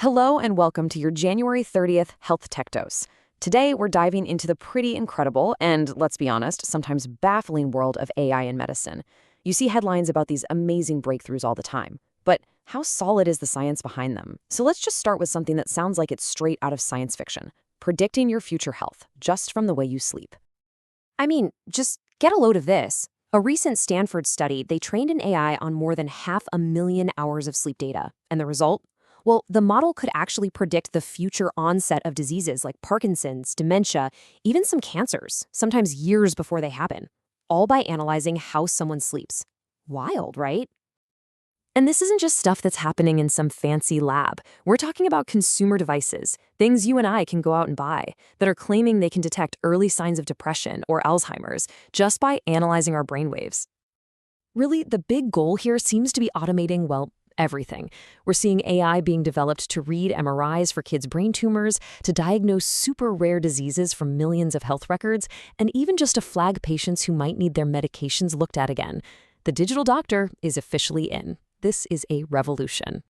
Hello and welcome to your January 30th Health Tech Dose. Today, we're diving into the pretty incredible and, let's be honest, sometimes baffling world of AI in medicine. You see headlines about these amazing breakthroughs all the time, but how solid is the science behind them? So let's just start with something that sounds like it's straight out of science fiction, predicting your future health just from the way you sleep. Just get a load of this. A recent Stanford study, they trained an AI on more than 500,000 hours of sleep data. And the result? Well, the model could actually predict the future onset of diseases like Parkinson's, dementia, even some cancers, sometimes years before they happen, all by analyzing how someone sleeps. Wild, right? And this isn't just stuff that's happening in some fancy lab. We're talking about consumer devices, things you and I can go out and buy, that are claiming they can detect early signs of depression or Alzheimer's just by analyzing our brainwaves. Really, the big goal here seems to be automating, well, everything. We're seeing AI being developed to read MRIs for kids' brain tumors, to diagnose super rare diseases from millions of health records, and even just to flag patients who might need their medications looked at again. The digital doctor is officially in. This is a revolution.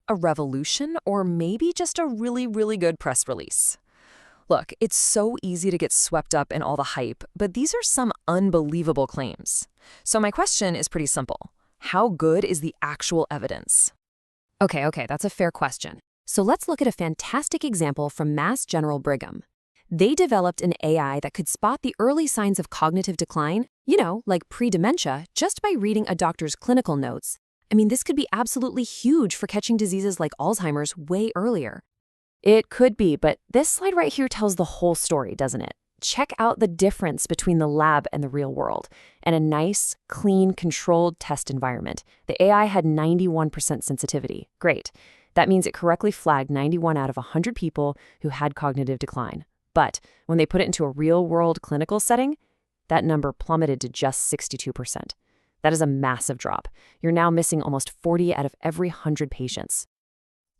A revolution, or maybe just a really, really good press release? Look, it's so easy to get swept up in all the hype, but these are some unbelievable claims. So my question is pretty simple. How good is the actual evidence? Okay, that's a fair question. So let's look at a fantastic example from Mass General Brigham. They developed an AI that could spot the early signs of cognitive decline, like pre-dementia, just by reading a doctor's clinical notes. This could be absolutely huge for catching diseases like Alzheimer's way earlier. It could be, but this slide right here tells the whole story, doesn't it? Check out the difference between the lab and the real world, and a nice, clean, controlled test environment. The AI had 91% sensitivity. Great. That means it correctly flagged 91 out of 100 people who had cognitive decline. But when they put it into a real-world clinical setting, that number plummeted to just 62%. That is a massive drop. You're now missing almost 40 out of every 100 patients.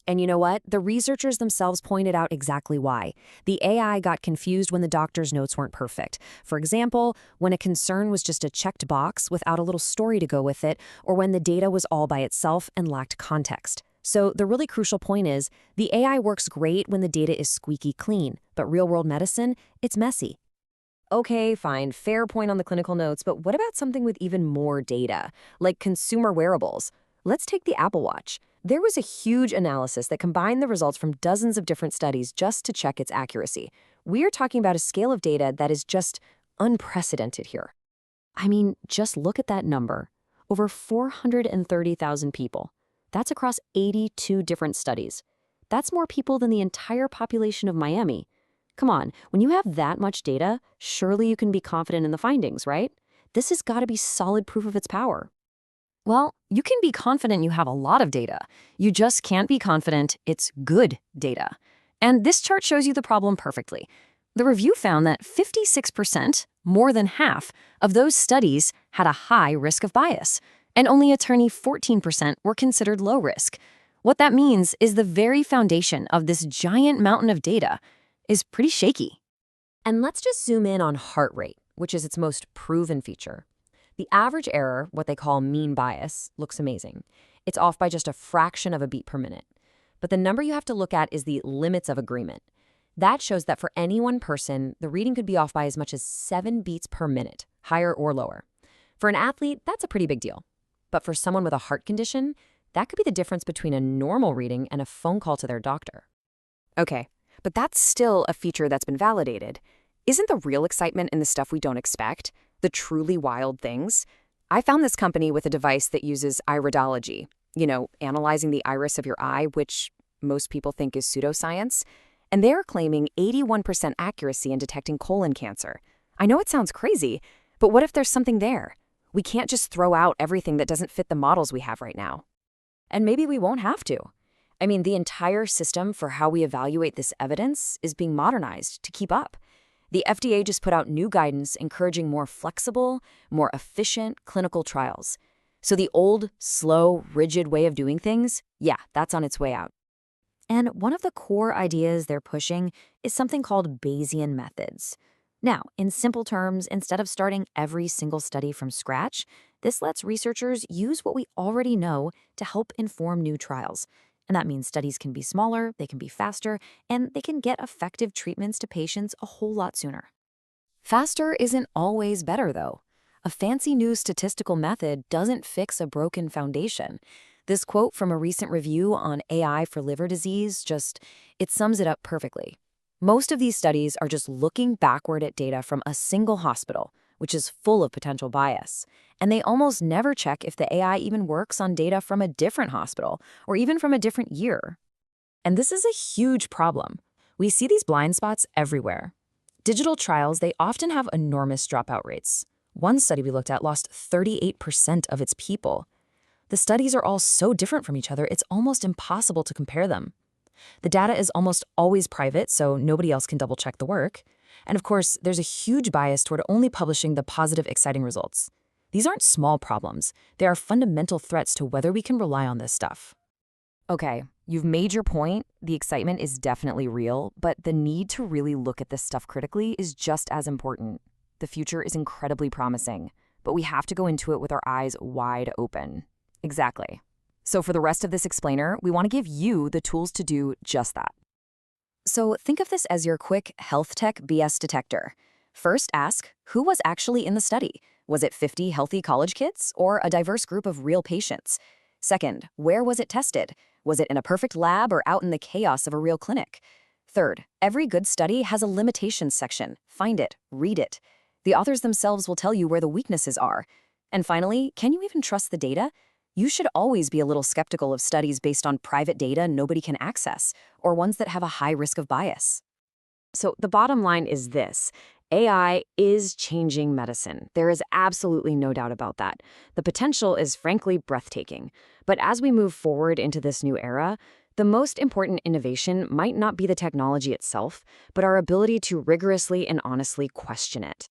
And you know what? The researchers themselves pointed out exactly why. The AI got confused when the doctor's notes weren't perfect. For example, when a concern was just a checked box without a little story to go with it, or when the data was all by itself and lacked context. So the really crucial point is, the AI works great when the data is squeaky clean, but real-world medicine, it's messy. Okay, fine, fair point on the clinical notes, but what about something with even more data, like consumer wearables? Let's take the Apple Watch. There was a huge analysis that combined the results from dozens of different studies just to check its accuracy. We are talking about a scale of data that is just unprecedented here. Just look at that number. Over 430,000 people. That's across 82 different studies. That's more people than the entire population of Miami. Come on, when you have that much data, surely you can be confident in the findings, right? This has got to be solid proof of its power. Well, you can be confident you have a lot of data. You just can't be confident it's good data. And this chart shows you the problem perfectly. The review found that 56%, more than half, of those studies had a high risk of bias, and only a tiny 14% were considered low risk. What that means is the very foundation of this giant mountain of data is pretty shaky. And let's just zoom in on heart rate, which is its most proven feature. The average error, what they call mean bias, looks amazing. It's off by just a fraction of a beat per minute. But the number you have to look at is the limits of agreement. That shows that for any one person, the reading could be off by as much as 7 beats per minute, higher or lower. For an athlete, that's a pretty big deal. But for someone with a heart condition, that could be the difference between a normal reading and a phone call to their doctor. Okay, but that's still a feature that's been validated. Isn't the real excitement in the stuff we don't expect? The truly wild things? I found this company with a device that uses iridology, analyzing the iris of your eye, which most people think is pseudoscience, and they're claiming 81% accuracy in detecting colon cancer. I know it sounds crazy, but what if there's something there? We can't just throw out everything that doesn't fit the models we have right now. And maybe we won't have to. The entire system for how we evaluate this evidence is being modernized to keep up. The FDA just put out new guidance encouraging more flexible, more efficient clinical trials. So the old, slow, rigid way of doing things, that's on its way out. And one of the core ideas they're pushing is something called Bayesian methods. Now, in simple terms, instead of starting every single study from scratch, this lets researchers use what we already know to help inform new trials. And that means studies can be smaller, they can be faster, and they can get effective treatments to patients a whole lot sooner. Faster isn't always better, though. A fancy new statistical method doesn't fix a broken foundation. This quote from a recent review on AI for liver disease it sums it up perfectly. Most of these studies are just looking backward at data from a single hospital, which is full of potential bias. And they almost never check if the AI even works on data from a different hospital or even from a different year. And this is a huge problem. We see these blind spots everywhere. Digital trials, they often have enormous dropout rates. One study we looked at lost 38% of its people. The studies are all so different from each other, it's almost impossible to compare them. The data is almost always private, so nobody else can double-check the work. And of course, there's a huge bias toward only publishing the positive, exciting results. These aren't small problems. They are fundamental threats to whether we can rely on this stuff. Okay, you've made your point. The excitement is definitely real, but the need to really look at this stuff critically is just as important. The future is incredibly promising, but we have to go into it with our eyes wide open. Exactly. So for the rest of this explainer, we want to give you the tools to do just that. So think of this as your quick HealthTech BS detector. First ask, who was actually in the study? Was it 50 healthy college kids or a diverse group of real patients? Second, where was it tested? Was it in a perfect lab or out in the chaos of a real clinic? Third, every good study has a limitations section. Find it, read it. The authors themselves will tell you where the weaknesses are. And finally, can you even trust the data? You should always be a little skeptical of studies based on private data nobody can access, or ones that have a high risk of bias. So the bottom line is this. AI is changing medicine. There is absolutely no doubt about that. The potential is frankly breathtaking. But as we move forward into this new era, the most important innovation might not be the technology itself, but our ability to rigorously and honestly question it.